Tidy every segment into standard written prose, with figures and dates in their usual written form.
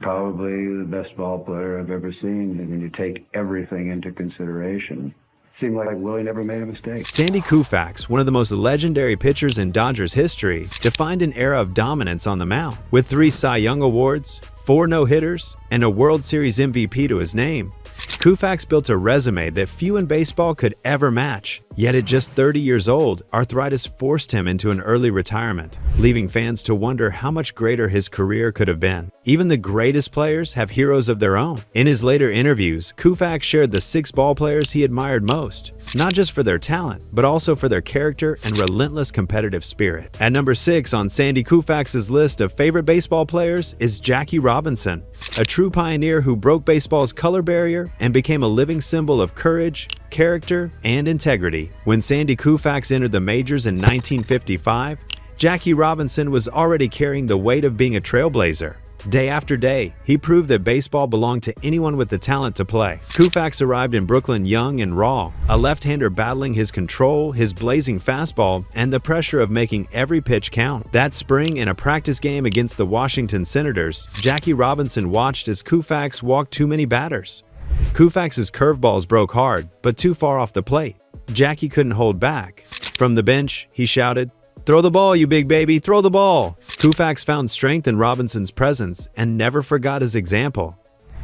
probably the best ball player I've ever seen, and when you take everything into consideration. It seemed like Willie never made a mistake. Sandy Koufax, one of the most legendary pitchers in Dodgers history, defined an era of dominance on the mound. With 3 Cy Young Awards, 4 no-hitters, and a World Series MVP to his name, Koufax built a resume that few in baseball could ever match. Yet at just 30 years old, arthritis forced him into an early retirement, leaving fans to wonder how much greater his career could have been. Even the greatest players have heroes of their own. In his later interviews, Koufax shared the 6 ball players he admired most, not just for their talent, but also for their character and relentless competitive spirit. At number 6 on Sandy Koufax's list of favorite baseball players is Jackie Robinson, a true pioneer who broke baseball's color barrier and became a living symbol of courage, character, and integrity. When Sandy Koufax entered the majors in 1955, Jackie Robinson was already carrying the weight of being a trailblazer. Day after day, he proved that baseball belonged to anyone with the talent to play. Koufax arrived in Brooklyn young and raw, a left-hander battling his control, his blazing fastball, and the pressure of making every pitch count. That spring, in a practice game against the Washington Senators, Jackie Robinson watched as Koufax walked too many batters. Koufax's curveballs broke hard, but too far off the plate. Jackie couldn't hold back. From the bench, he shouted, "Throw the ball, you big baby, throw the ball!" Koufax found strength in Robinson's presence and never forgot his example.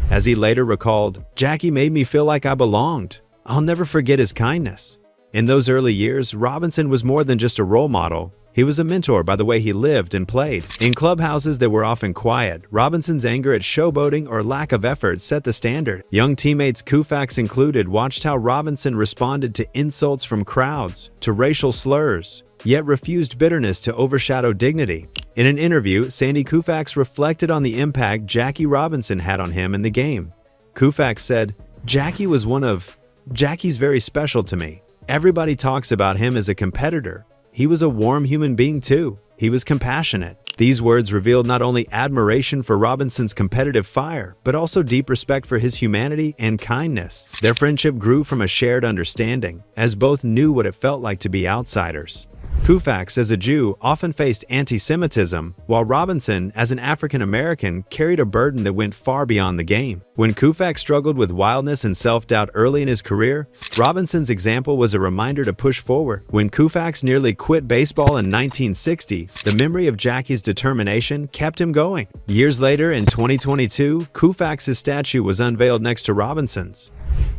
As he later recalled, "Jackie made me feel like I belonged. I'll never forget his kindness." In those early years, Robinson was more than just a role model. He was a mentor by the way he lived and played. In clubhouses that were often quiet, Robinson's anger at showboating or lack of effort set the standard. Young teammates, Koufax included, watched how Robinson responded to insults from crowds, to racial slurs, yet refused bitterness to overshadow dignity. In an interview, Sandy Koufax reflected on the impact Jackie Robinson had on him in the game. Koufax said, Jackie's very special to me. Everybody talks about him as a competitor. He was a warm human being too. He was compassionate." These words revealed not only admiration for Robinson's competitive fire, but also deep respect for his humanity and kindness. Their friendship grew from a shared understanding, as both knew what it felt like to be outsiders. Koufax, as a Jew, often faced anti-Semitism, while Robinson, as an African-American, carried a burden that went far beyond the game. When Koufax struggled with wildness and self-doubt early in his career, Robinson's example was a reminder to push forward. When Koufax nearly quit baseball in 1960, the memory of Jackie's determination kept him going. Years later, in 2022, Koufax's statue was unveiled next to Robinson's.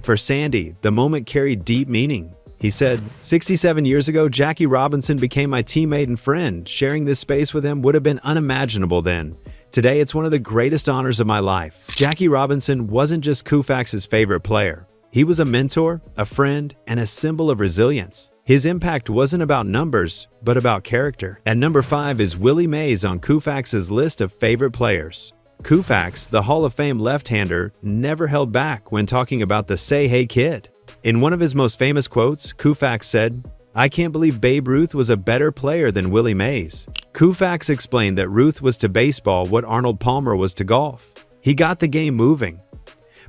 For Sandy, the moment carried deep meaning. He said, 67 years ago, Jackie Robinson became my teammate and friend. Sharing this space with him would have been unimaginable then. Today, it's one of the greatest honors of my life." Jackie Robinson wasn't just Koufax's favorite player. He was a mentor, a friend, and a symbol of resilience. His impact wasn't about numbers, but about character. At number 5 is Willie Mays on Koufax's list of favorite players. Koufax, the Hall of Fame left-hander, never held back when talking about the "Say Hey Kid." In one of his most famous quotes, Koufax said, "I can't believe Babe Ruth was a better player than Willie Mays." Koufax explained that Ruth was to baseball what Arnold Palmer was to golf. He got the game moving.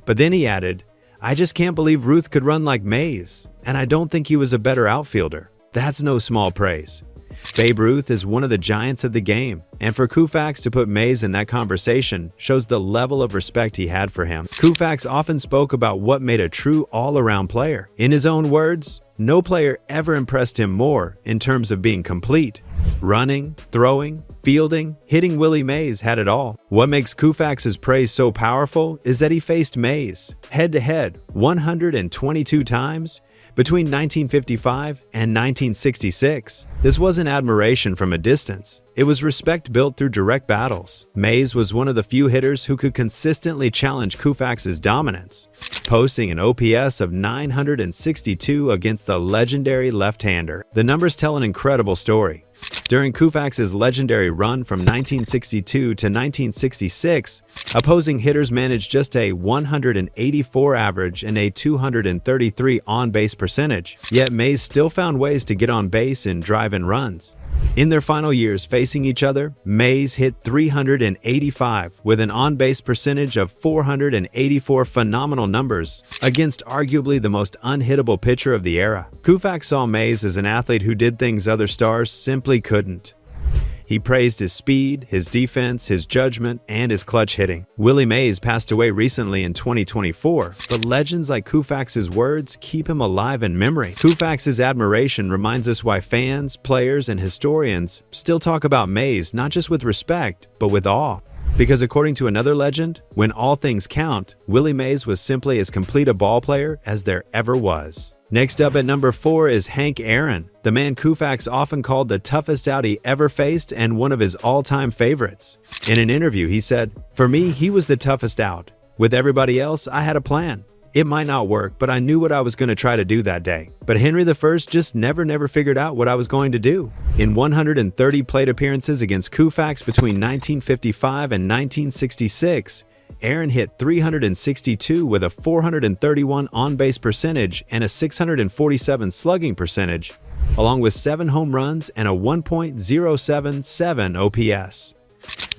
But then he added, "I just can't believe Ruth could run like Mays, and I don't think he was a better outfielder." That's no small praise. Babe Ruth is one of the giants of the game, and for Koufax to put Mays in that conversation shows the level of respect he had for him. Koufax often spoke about what made a true all-around player. In his own words, no player ever impressed him more in terms of being complete. Running, throwing, fielding, hitting, Willie Mays had it all. What makes Koufax's praise so powerful is that he faced Mays head-to-head 122 times, between 1955 and 1966. This wasn't admiration from a distance. It was respect built through direct battles. Mays was one of the few hitters who could consistently challenge Koufax's dominance, posting an OPS of 962 against the legendary left-hander. The numbers tell an incredible story. During Koufax's legendary run from 1962 to 1966, opposing hitters managed just a 184 average and a 233 on-base percentage, yet Mays still found ways to get on base and drive in runs. In their final years facing each other, Mays hit 385 with an on-base percentage of 484, phenomenal numbers, against arguably the most unhittable pitcher of the era. Koufax saw Mays as an athlete who did things other stars simply couldn't. He praised his speed, his defense, his judgment, and his clutch hitting. Willie Mays passed away recently in 2024, but legends like Koufax's words keep him alive in memory. Koufax's admiration reminds us why fans, players, and historians still talk about Mays not just with respect, but with awe. Because according to another legend, when all things count, Willie Mays was simply as complete a ball player as there ever was. Next up at number 4 is Hank Aaron, the man Koufax often called the toughest out he ever faced and one of his all-time favorites. In an interview, he said, "For me, he was the toughest out. With everybody else, I had a plan. It might not work, but I knew what I was going to try to do that day. But Henry I just never figured out what I was going to do." In 130 plate appearances against Koufax between 1955 and 1966, Aaron hit 362 with a 431 on-base percentage and a 647 slugging percentage, along with 7 home runs and a 1.077 OPS.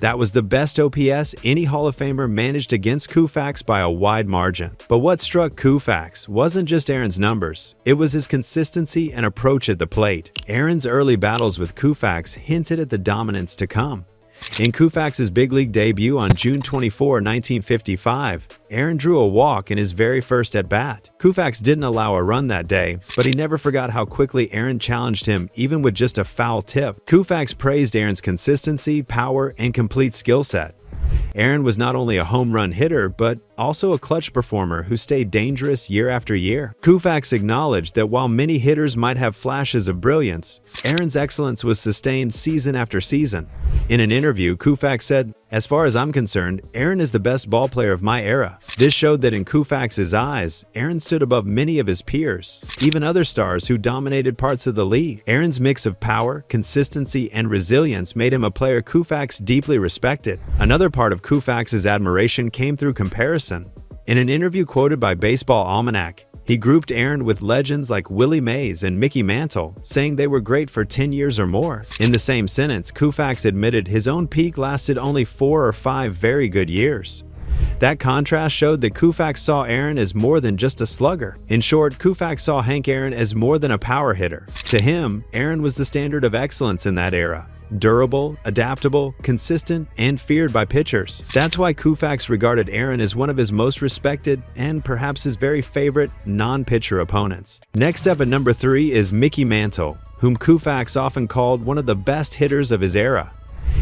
That was the best OPS any Hall of Famer managed against Koufax by a wide margin. But what struck Koufax wasn't just Aaron's numbers, it was his consistency and approach at the plate. Aaron's early battles with Koufax hinted at the dominance to come. In Koufax's big league debut on June 24, 1955, Aaron drew a walk in his very first at-bat. Koufax didn't allow a run that day, but he never forgot how quickly Aaron challenged him even with just a foul tip. Koufax praised Aaron's consistency, power, and complete skill set. Aaron was not only a home run hitter, but also a clutch performer who stayed dangerous year after year. Koufax acknowledged that while many hitters might have flashes of brilliance, Aaron's excellence was sustained season after season. In an interview, Koufax said, "As far as I'm concerned, Aaron is the best ball player of my era." This showed that in Koufax's eyes, Aaron stood above many of his peers, even other stars who dominated parts of the league. Aaron's mix of power, consistency, and resilience made him a player Koufax deeply respected. Another part of Koufax's admiration came through comparison. In an interview quoted by Baseball Almanac, he grouped Aaron with legends like Willie Mays and Mickey Mantle, saying they were great for 10 years or more. In the same sentence, Koufax admitted his own peak lasted only 4 or 5 very good years. That contrast showed that Koufax saw Aaron as more than just a slugger. In short, Koufax saw Hank Aaron as more than a power hitter. To him, Aaron was the standard of excellence in that era. Durable, adaptable, consistent, and feared by pitchers. That's why Koufax regarded Aaron as one of his most respected and perhaps his very favorite non-pitcher opponents. Next up at number 3 is Mickey Mantle, whom Koufax often called one of the best hitters of his era.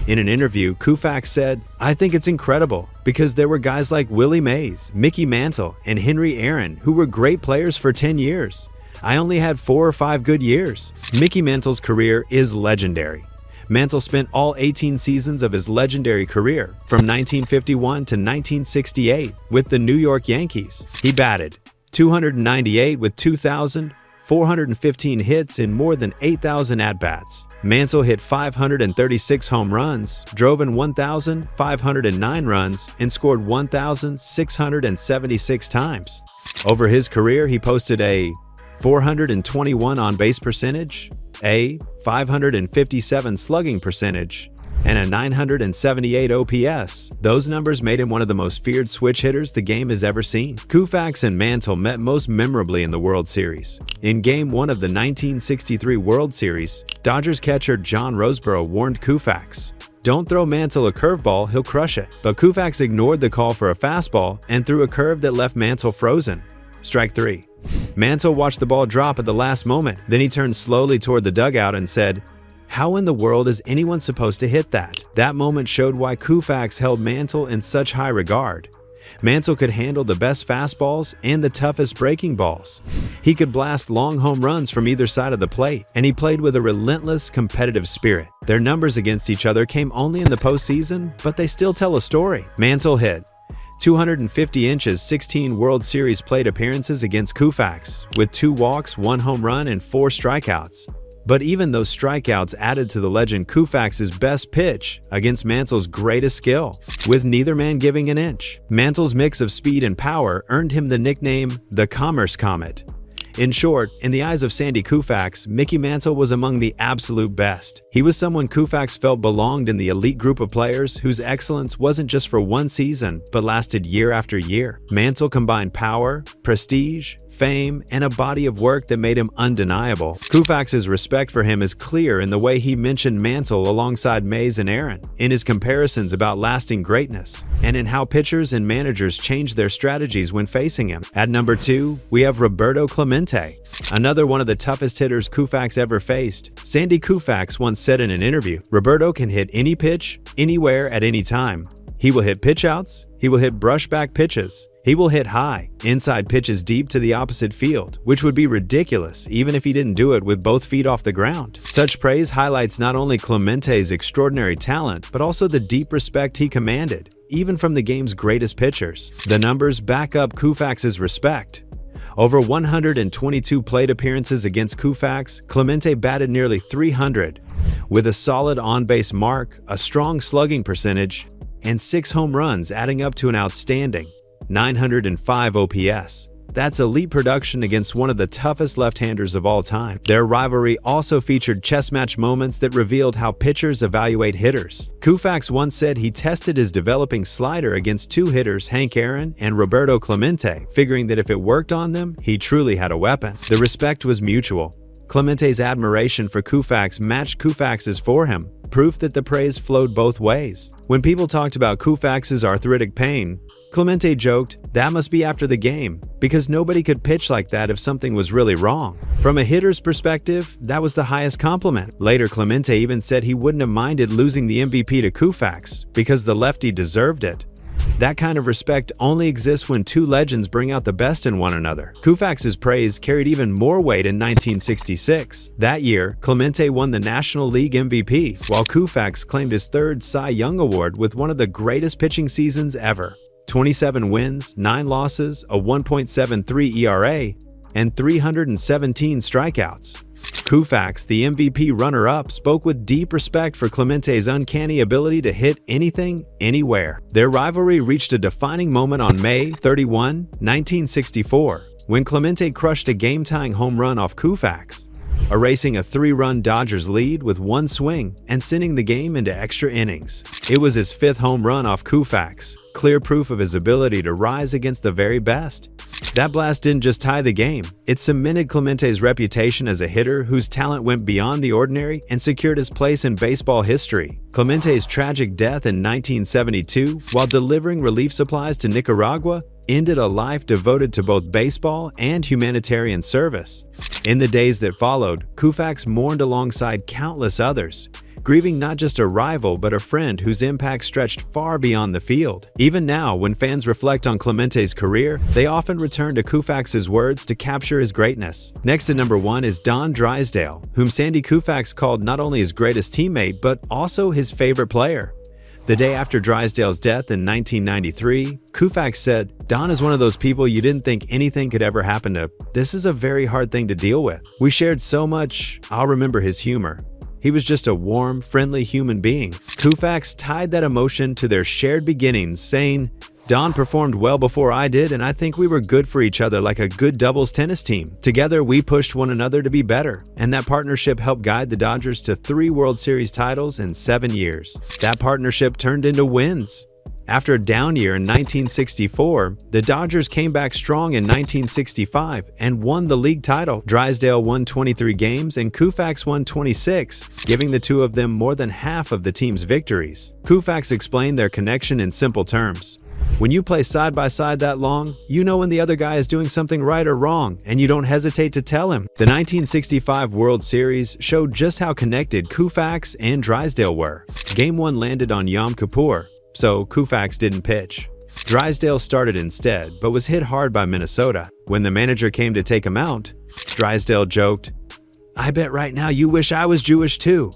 In an interview, Koufax said, "I think it's incredible because there were guys like Willie Mays, Mickey Mantle, and Henry Aaron who were great players for 10 years. I only had 4 or 5 good years." Mickey Mantle's career is legendary. Mantle spent all 18 seasons of his legendary career, from 1951 to 1968, with the New York Yankees. He batted .298 with 2,415 hits in more than 8,000 at-bats. Mantle hit 536 home runs, drove in 1,509 runs, and scored 1,676 times. Over his career, he posted a 421 on-base percentage, a 557 slugging percentage, and a 978 OPS. Those numbers made him one of the most feared switch hitters the game has ever seen. Koufax and Mantle met most memorably in the World Series. In Game 1 of the 1963 World Series, Dodgers catcher John Roseboro warned Koufax, "Don't throw Mantle a curveball, he'll crush it." But Koufax ignored the call for a fastball and threw a curve that left Mantle frozen. Strike 3. Mantle watched the ball drop at the last moment. Then he turned slowly toward the dugout and said, "How in the world is anyone supposed to hit that?" That moment showed why Koufax held Mantle in such high regard. Mantle could handle the best fastballs and the toughest breaking balls. He could blast long home runs from either side of the plate, and he played with a relentless, competitive spirit. Their numbers against each other came only in the postseason, but they still tell a story. Mantle hit 250 inches, 16 World Series plate appearances against Koufax, with 2 walks, 1 home run, and 4 strikeouts. But even those strikeouts added to the legend Koufax's best pitch against Mantle's greatest skill, with neither man giving an inch. Mantle's mix of speed and power earned him the nickname the Commerce Comet. In short, in the eyes of Sandy Koufax, Mickey Mantle was among the absolute best. He was someone Koufax felt belonged in the elite group of players whose excellence wasn't just for one season, but lasted year after year. Mantle combined power, prestige, fame, and a body of work that made him undeniable. Koufax's respect for him is clear in the way he mentioned Mantle alongside Mays and Aaron, in his comparisons about lasting greatness, and in how pitchers and managers changed their strategies when facing him. At number 2, we have Roberto Clemente, another one of the toughest hitters Koufax ever faced. Sandy Koufax once said in an interview, "Roberto can hit any pitch, anywhere, at any time. He will hit pitch outs, he will hit brushback pitches, he will hit high, inside pitches deep to the opposite field, which would be ridiculous even if he didn't do it with both feet off the ground." Such praise highlights not only Clemente's extraordinary talent, but also the deep respect he commanded, even from the game's greatest pitchers. The numbers back up Koufax's respect. Over 122 plate appearances against Koufax, Clemente batted nearly .300, with a solid on-base mark, a strong slugging percentage, and 6 home runs, adding up to an outstanding .905 OPS. That's elite production against one of the toughest left-handers of all time. Their rivalry also featured chess match moments that revealed how pitchers evaluate hitters. Koufax once said he tested his developing slider against 2 hitters, Hank Aaron and Roberto Clemente, figuring that if it worked on them, he truly had a weapon. The respect was mutual. Clemente's admiration for Koufax matched Koufax's for him, proof that the praise flowed both ways. When people talked about Koufax's arthritic pain, Clemente joked, "That must be after the game, because nobody could pitch like that if something was really wrong." From a hitter's perspective, that was the highest compliment. Later, Clemente even said he wouldn't have minded losing the MVP to Koufax, because the lefty deserved it. That kind of respect only exists when 2 legends bring out the best in one another. Koufax's praise carried even more weight in 1966. That year, Clemente won the National League MVP, while Koufax claimed his 3rd Cy Young Award with one of the greatest pitching seasons ever. 27 wins, 9 losses, a 1.73 ERA, and 317 strikeouts. Koufax, the MVP runner-up, spoke with deep respect for Clemente's uncanny ability to hit anything, anywhere. Their rivalry reached a defining moment on May 31, 1964, when Clemente crushed a game-tying home run off Koufax, erasing a 3-run Dodgers lead with 1 swing and sending the game into extra innings. It was his 5th home run off Koufax, clear proof of his ability to rise against the very best. That blast didn't just tie the game, it cemented Clemente's reputation as a hitter whose talent went beyond the ordinary and secured his place in baseball history. Clemente's tragic death in 1972, while delivering relief supplies to Nicaragua, ended a life devoted to both baseball and humanitarian service. In the days that followed, Koufax mourned alongside countless others, grieving not just a rival but a friend whose impact stretched far beyond the field. Even now, when fans reflect on Clemente's career, they often return to Koufax's words to capture his greatness. Next at number 1 is Don Drysdale, whom Sandy Koufax called not only his greatest teammate but also his favorite player. The day after Drysdale's death in 1993, Koufax said, "Don is one of those people you didn't think anything could ever happen to. This is a very hard thing to deal with. We shared so much, I'll remember his humor. He was just a warm, friendly human being." Koufax tied that emotion to their shared beginnings, saying, "Don performed well before I did, and I think we were good for each other like a good doubles tennis team. Together, we pushed one another to be better, and that partnership helped guide the Dodgers to 3 World Series titles in 7 years. That partnership turned into wins." After a down year in 1964, the Dodgers came back strong in 1965 and won the league title. Drysdale won 23 games and Koufax won 26, giving the two of them more than half of the team's victories. Koufax explained their connection in simple terms. "When you play side by side that long, you know when the other guy is doing something right or wrong, and you don't hesitate to tell him." The 1965 World Series showed just how connected Koufax and Drysdale were. Game 1 landed on Yom Kippur, so Koufax didn't pitch. Drysdale started instead, but was hit hard by Minnesota. When the manager came to take him out, Drysdale joked, "I bet right now you wish I was Jewish too."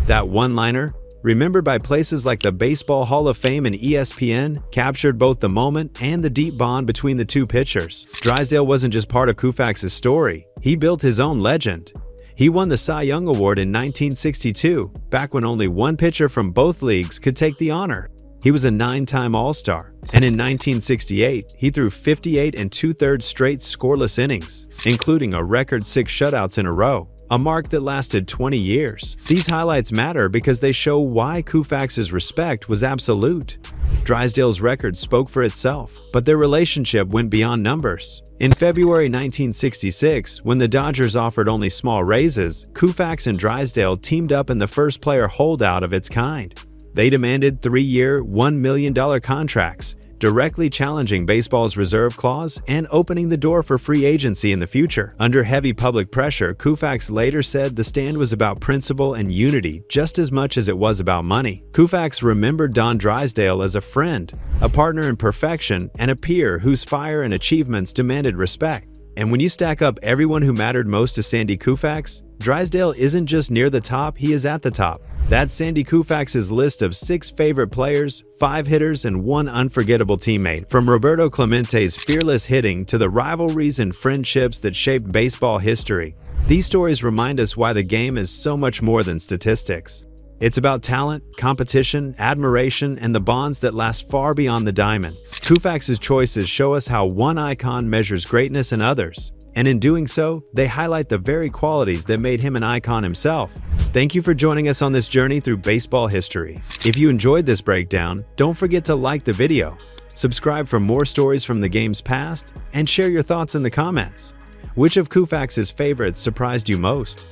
That one-liner, remembered by places like the Baseball Hall of Fame and ESPN, captured both the moment and the deep bond between the two pitchers. Drysdale wasn't just part of Koufax's story, he built his own legend. He won the Cy Young Award in 1962, back when only one pitcher from both leagues could take the honor. He was a 9-time All-Star, And in 1968, he threw 58 2/3 straight scoreless innings, including a record 6 shutouts in a row, a mark that lasted 20 years. These highlights matter because they show why Koufax's respect was absolute. Drysdale's record spoke for itself, but their relationship went beyond numbers. In February 1966, when the Dodgers offered only small raises, Koufax and Drysdale teamed up in the first player holdout of its kind. They demanded 3-year, $1 million contracts, directly challenging baseball's reserve clause and opening the door for free agency in the future. Under heavy public pressure, Koufax later said the stand was about principle and unity just as much as it was about money. Koufax remembered Don Drysdale as a friend, a partner in perfection, and a peer whose fire and achievements demanded respect. And when you stack up everyone who mattered most to Sandy Koufax, Drysdale isn't just near the top, he is at the top. That's Sandy Koufax's list of 6 favorite players, 5 hitters, and 1 unforgettable teammate. From Roberto Clemente's fearless hitting to the rivalries and friendships that shaped baseball history, these stories remind us why the game is so much more than statistics. It's about talent, competition, admiration, and the bonds that last far beyond the diamond. Koufax's choices show us how one icon measures greatness in others, and in doing so, they highlight the very qualities that made him an icon himself. Thank you for joining us on this journey through baseball history. If you enjoyed this breakdown, don't forget to like the video, subscribe for more stories from the game's past, and share your thoughts in the comments. Which of Koufax's favorites surprised you most?